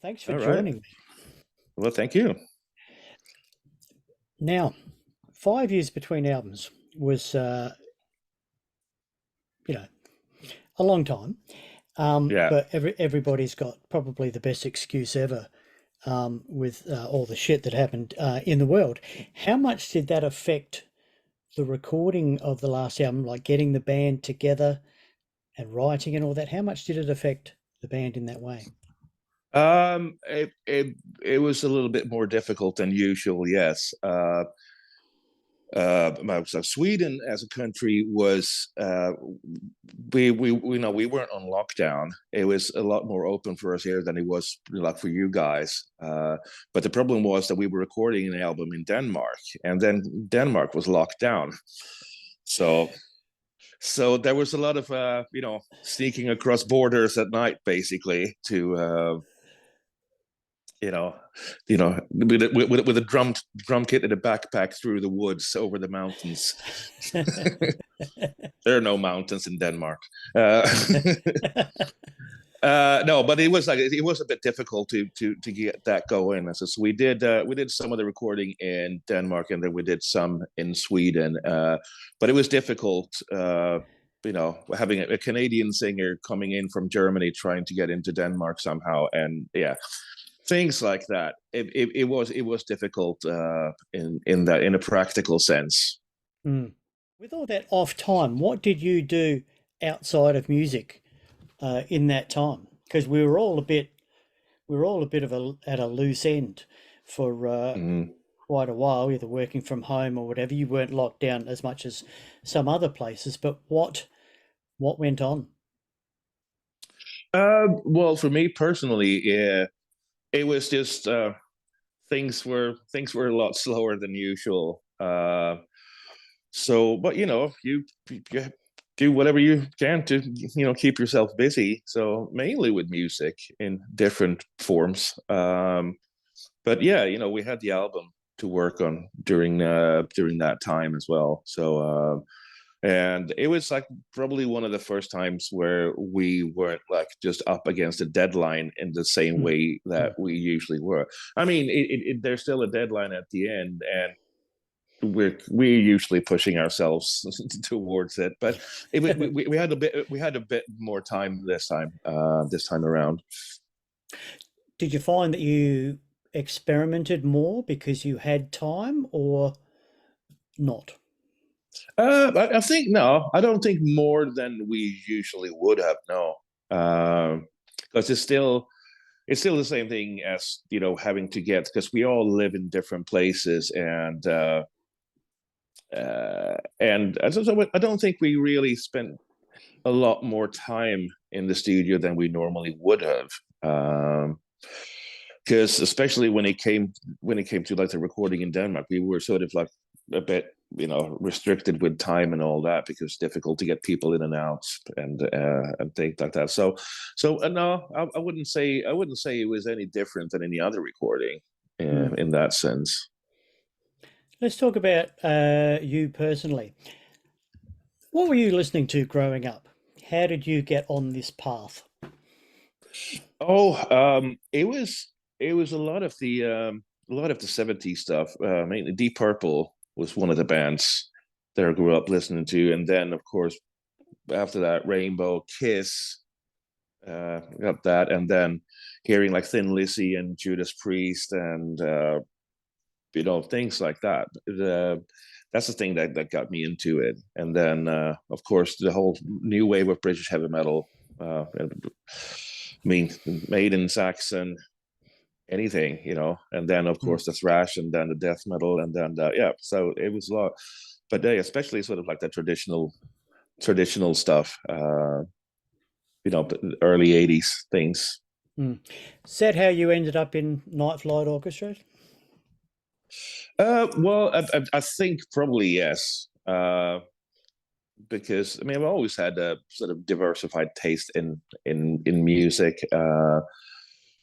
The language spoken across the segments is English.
Thanks for All right. joining me. Well, thank you. Now, 5 years between albums was, you know, a long time. Yeah. But everybody's got probably the best excuse ever with all the shit that happened in the world. How much did that affect the recording of the last album, like getting the band together and writing and all that? How much did it affect the band in that way? It was a little bit more difficult than usual, yes. So Sweden as a country was we know we weren't on lockdown. It was a lot more open for us here than it was like for you guys. But the problem was that we were recording an album in Denmark, and then Denmark was locked down. So so there was a lot of sneaking across borders at night, basically, to you know, with a drum kit and a backpack through the woods over the mountains. There are no mountains in Denmark. No, but it was a bit difficult to get that going. So we did some of the recording in Denmark, and then we did some in Sweden. But it was difficult. Having a Canadian singer coming in from Germany trying to get into Denmark somehow, and yeah, things like that. It was difficult in a practical sense. Mm. With all that off time, what did you do outside of music in that time? Because we were all a bit of at a loose end for Mm. quite a while, either working from home or whatever. You weren't locked down as much as some other places, but what went on? Well, for me personally, yeah, it was just things were a lot slower than usual. But you do whatever you can to keep yourself busy. So mainly with music in different forms. But yeah, we had the album to work on during that time as well. And it was like probably one of the first times where we weren't like just up against a deadline in the same Mm. way that Mm. we usually were. I mean, there's still a deadline at the end, and we're usually pushing ourselves towards it. But we had a bit more time this time around. Did you find that you experimented more because you had time or not? I think no, I don't think more than we usually would have. No, because it's still the same thing as having to get, because we all live in different places, and I don't think we really spent a lot more time in the studio than we normally would have. Because especially when it came to like the recording in Denmark, we were sort of like a bit restricted with time and all that, because it's difficult to get people in and out and things like that. So no, I wouldn't say it was any different than any other recording Mm. in that sense. Let's talk about you personally. What were you listening to growing up? How did you get on this path? Oh, it was a lot of the '70s stuff. Mainly Deep Purple was one of the bands that I grew up listening to, and then of course after that, Rainbow, Kiss, got that, and then hearing like Thin Lizzy and Judas Priest and things like that. That's the thing that got me into it, and then of course the whole new wave of British heavy metal. I mean, Maiden, Saxon, anything, and then of Mm. course the thrash, and then the death metal, and then yeah. So it was a lot, but they especially sort of like the traditional stuff. Early '80s things. Mm. Is that how you ended up in Night Flight Orchestra? Well, I think probably yes. Because I mean, I've always had a sort of diversified taste in music.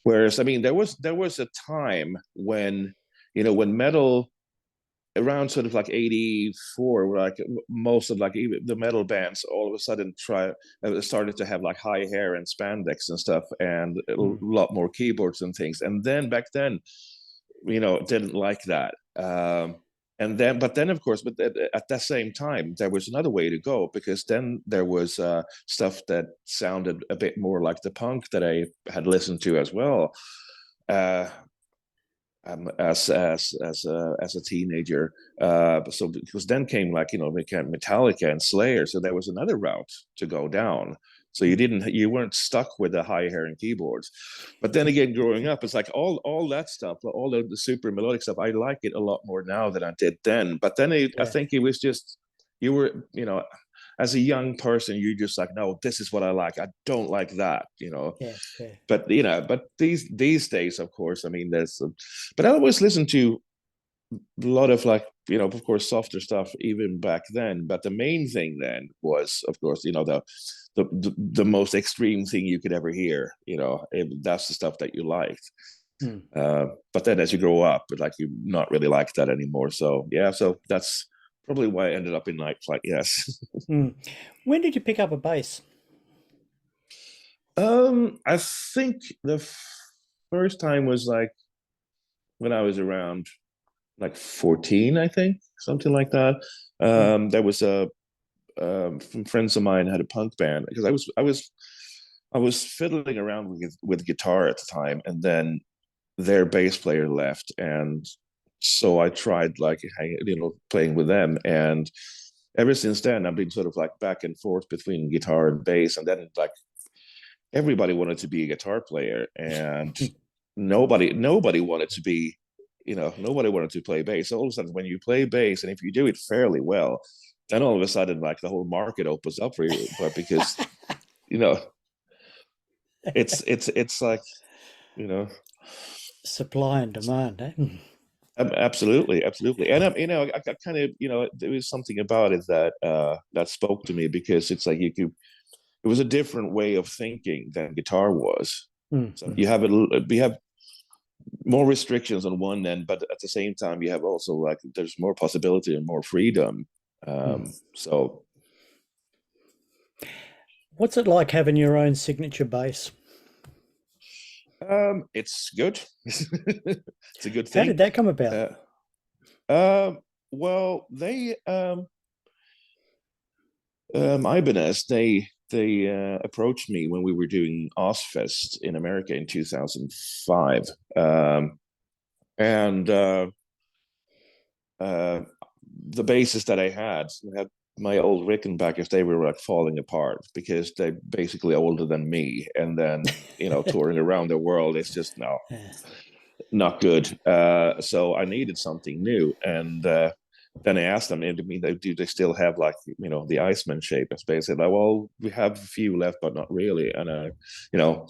Whereas, I mean, there was a time when when metal around sort of like 84, where like most of like even the metal bands all of a sudden started to have like high hair and spandex and stuff, and a Mm. lot more keyboards and things. And then back then, didn't like that. And then, but then, of course, but at that same time, there was another way to go, because then there was stuff that sounded a bit more like the punk that I had listened to as well. Uh, as a teenager. So because then came like Metallica and Slayer, so there was another route to go down. So Mm. you weren't stuck with the high hair and keyboards. But then again, growing up, it's like all that stuff, all the super melodic stuff. I like it a lot more now than I did then. But then I Yeah, think it was just you were as a young person, you're just like, no, this is what I like. I don't like that. yeah, yeah. But these days, of course, I mean, but I always listen to a lot of like, of course, softer stuff even back then. But the main thing then was, of course, the most extreme thing you could ever hear. That's the stuff that you liked. Mm. But then as you grow up, like you not really like that anymore. So yeah, so that's probably why I ended up in night flight. Yes. Mm. When did you pick up a bass? I think the first time was like when I was around like 14, I think, something like that. Mm. There was some friends of mine had a punk band, because I was fiddling around with guitar at the time, and then their bass player left, and so I tried like playing with them, and ever since then I've been sort of like back and forth between guitar and bass, and then like everybody wanted to be a guitar player, and nobody wanted to be, nobody wanted to play bass. So all of a sudden, when you play bass, and if you do it fairly well, then all of a sudden, like the whole market opens up for you. But because you know, it's like you know, Supply and demand, eh? Mm. absolutely, absolutely. And I kind of, there was something about it that spoke to me, because it's like it was a different way of thinking than guitar was. Mm. So Mm. you have more restrictions on one end, but at the same time, you have also like there's more possibility and more freedom. Mm. So What's it like having your own signature bass? it's good. It's a good How thing. did that come about? Uh, um, well, they Ibanez, they approached me when we were doing Ozfest in America in 2005, and uh, the bases that I had my old Rickenbackers, they were like falling apart, because they're basically older than me, and then touring around the world, it's just no, Yeah. not good. So I needed something new, and then I asked them, do they still have like the Iceman shape? And they said, like, well, we have a few left, but not really. And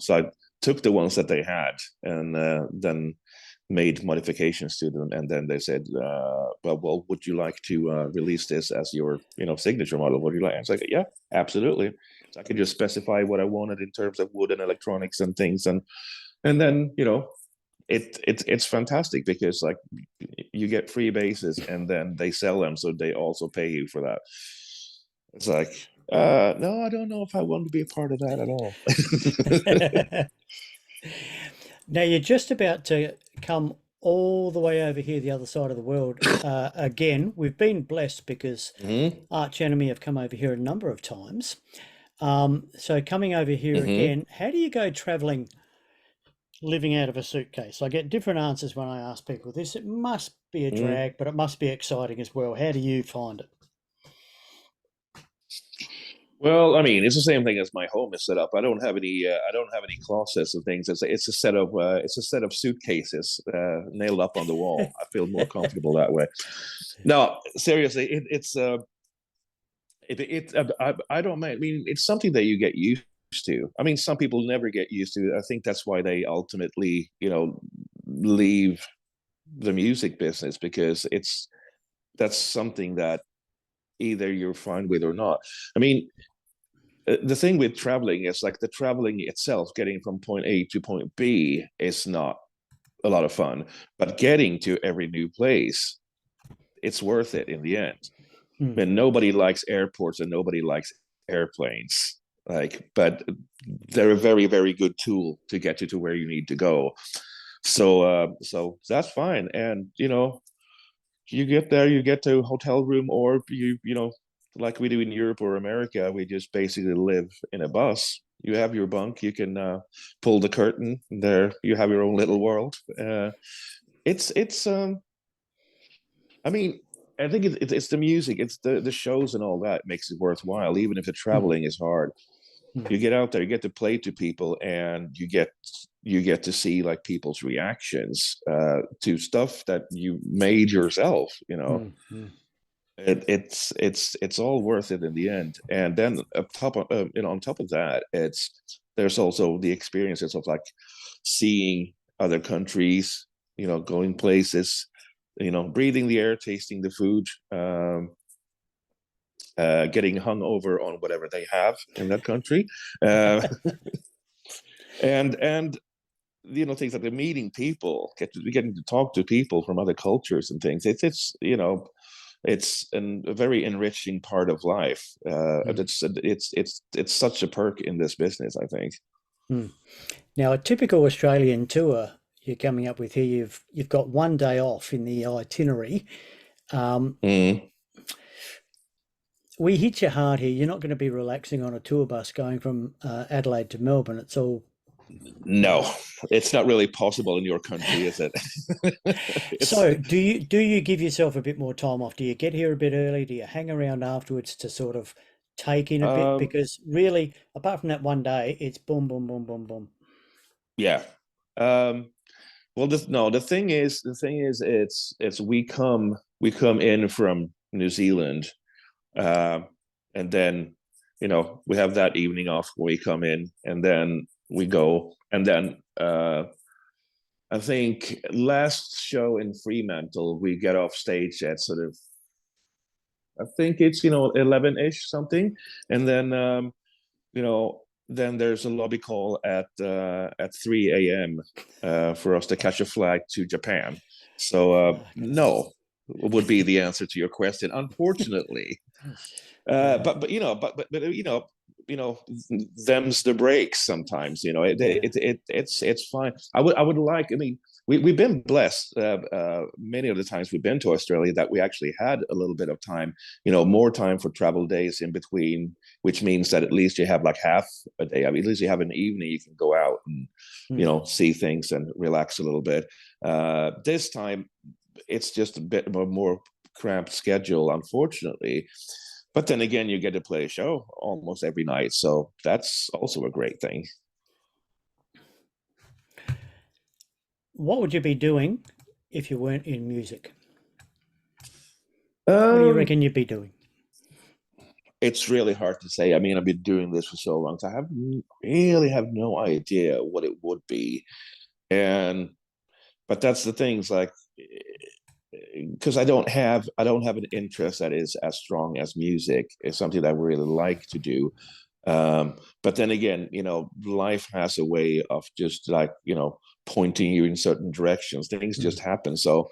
so I took the ones that they had, and then made modifications to them, and then they said, well, would you like to release this as your signature model? What do you like? I was like, yeah, absolutely. So I could just specify what I wanted in terms of wood and electronics and things, and then it's fantastic, because like you get free bases, and then they sell them, so they also pay you for that. It's like, no, I don't know if I want to be a part of that at all. Now you're just about to come all the way over here, the other side of the world. Again, we've been blessed because Hmm. Arch Enemy have come over here a number of times. So coming over here Hmm. again, how do you go traveling living out of a suitcase? I get different answers when I ask people this. It must be a Hmm. drag, but it must be exciting as well. How do you find it? Well, I mean, it's the same thing as my home is set up. I don't have any closets and things. It's a set of suitcases nailed up on the wall. I feel more comfortable that way. No, seriously, I don't mind. I mean, it's something that you get used to. I mean, some people never get used to. I think that's why they ultimately, leave the music business, because that's something that either you're fine with or not. I mean, the thing with traveling is like the traveling itself, getting from point A to point B is not a lot of fun, but getting to every new place it's worth it in the end. Mm, And nobody likes airports and nobody likes airplanes. Like, but they're a very, very good tool to get you to where you need to go. So that's fine. And you get there, you get to a hotel room, or like we do in Europe or America, we just basically live in a bus. You have your bunk, you can pull the curtain, there you have your own little world. It's I mean, I think it's the music, it's the shows and all that makes it worthwhile, even if the mm, traveling is hard. mm, You get out there, you get to play to people, and you get to see like people's reactions to stuff that you made yourself. mm, mm. It's all worth it in the end. And then on top of that, there's also the experiences of like seeing other countries, going places, breathing the air, tasting the food, getting hung over on whatever they have in that country, uh, and things like the meeting people, getting to talk to people from other cultures and things. It's a very enriching part of life. Mm, It's such a perk in this business, I think. mm. Now, a typical Australian tour you're coming up with here, you've got one day off in the itinerary. Um, Mm. we hit you hard here. You're not going to be relaxing on a tour bus going from Adelaide to Melbourne. It's all. No, it's not really possible in your country, is it? it's So, do you give yourself a bit more time off? Do you get here a bit early? Do you hang around afterwards to sort of take in a bit? um Because really, apart from that one day, it's boom, boom, boom, boom, boom. yeah. Well, no, the thing is, it's we come in from New Zealand, uh, and then we have that evening off when we come in, and then we go, and then I think last show in Fremantle we get off stage at sort of, I think it's 11-ish something, and then you know, then there's a lobby call at 3 a.m. For us to catch a flight to Japan. So Fucking hell. no would be the answer to your question, unfortunately. Yeah, But them's the breaks sometimes. yeah. It's fine. I would like. I mean, we've been blessed. Many of the times we've been to Australia that we actually had a little bit of time. More time for travel days in between, which means that at least you have like half a day. I mean, at least you have an evening you can go out and Mm. see things and relax a little bit. This time, it's just a bit of a more cramped schedule, unfortunately. But then again, you get to play a show almost every night, so that's also a great thing. What would you be doing if you weren't in music? What do you Um, reckon you'd be doing? it's really hard to say. I mean, I've been doing this for so long, so I really have no idea what it would be. And but that's the things like, because I don't have an interest that is as strong as music. It's something that I really like to do. But then again, life has a way of just like, pointing you in certain directions. Things Mm, just happen. So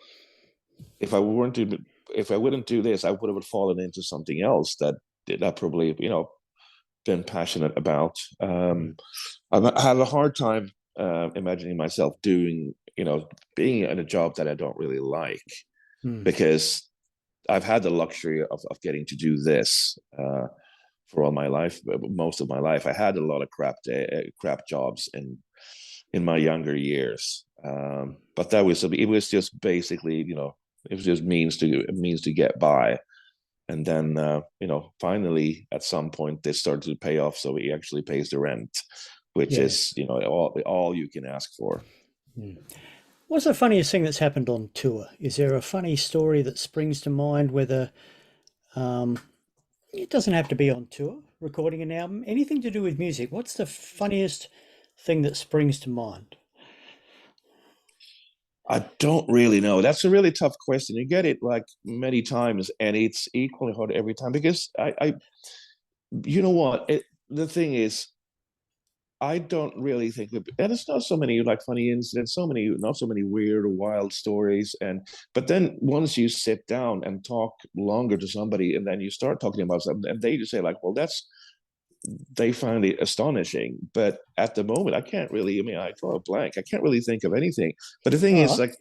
if I weren't to, if I wouldn't do this, I would have fallen into something else that did I probably, been passionate about. mm, I have a hard time imagining myself doing, being in a job that I don't really like, mm. because I've had the luxury of getting to do this for all my life, most of my life. I had a lot of crap jobs in my younger years, but it was just basically, it was just means to get by. And then finally at some point they started to pay off, so he actually pays the rent, which Yeah. is all you can ask for. Mm. What's the funniest thing that's happened on tour? Is there a funny story that springs to mind, whether um, it doesn't have to be on tour, recording an album, anything to do with music? What's the funniest thing that springs to mind? I don't really know. That's a really tough question. You get it like many times, and it's equally hard every time, because I you know what? The thing is, I don't really think and it's not so many like funny incidents, not so many weird or wild stories. But then once you sit down and talk longer to somebody, and then you start talking about something, and they just say like, well, they find it astonishing. But at the moment, I can't really. I mean, I draw a blank. I can't really think of anything. But the thing All is, right. like,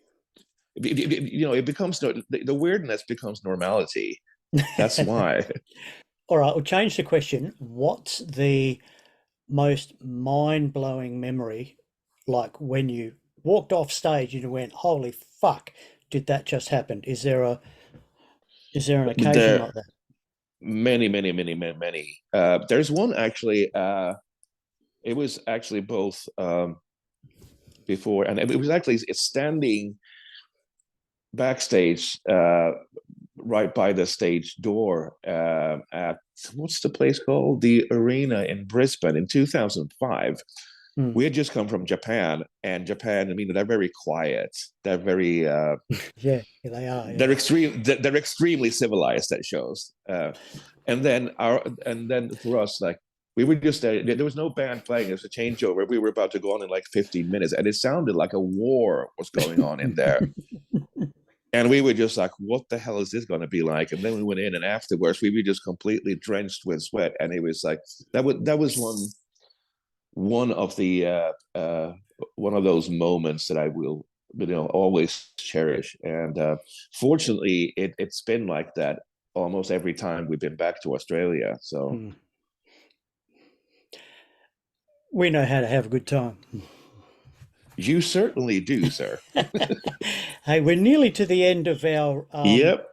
it becomes the weirdness becomes normality. That's why. All right, we'll change the question. What's the most mind-blowing memory like when you walked off stage and you went, "Holy fuck, did that just happen?" Is there an occasion There like that? many. There's one actually. It was actually both before, and it was actually standing backstage, right by the stage door, at what's the place called? The Arena in Brisbane in 2005. Hmm. We had just come from Japan, and Japan, I mean, they're very quiet. They're very Yeah, yeah, they are. Yeah. they're extremely civilized at shows. And then for us, like, we were just there was no band playing. It was a changeover. We were about to go on in like 15 minutes, and it sounded like a war was going on in there. And we were just like, what the hell is this going to be like? And then we went in, and afterwards we were just completely drenched with sweat. And it was like that was one of the one of those moments that I will, always cherish. And fortunately, it's been like that almost every time we've been back to Australia. So Hmm. We know how to have a good time. you certainly do, sir. Hey, we're nearly to the end of our Yep.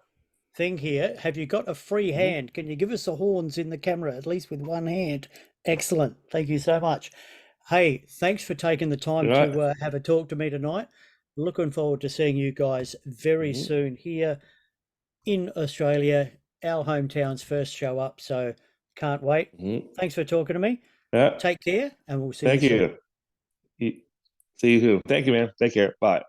thing here. Have you got a free Mhm. hand? Can you give us the horns in the camera, at least with one hand? Excellent. Thank you so much. Hey, thanks for taking the time Right. to have a talk to me tonight. Looking forward to seeing you guys very Mhm. soon here in Australia, our hometown's first show up. So can't wait. Mhm. Thanks for talking to me. Yeah. Take care, and we'll see you Thank soon. you. See you soon. Thank you, man. Take care. Bye.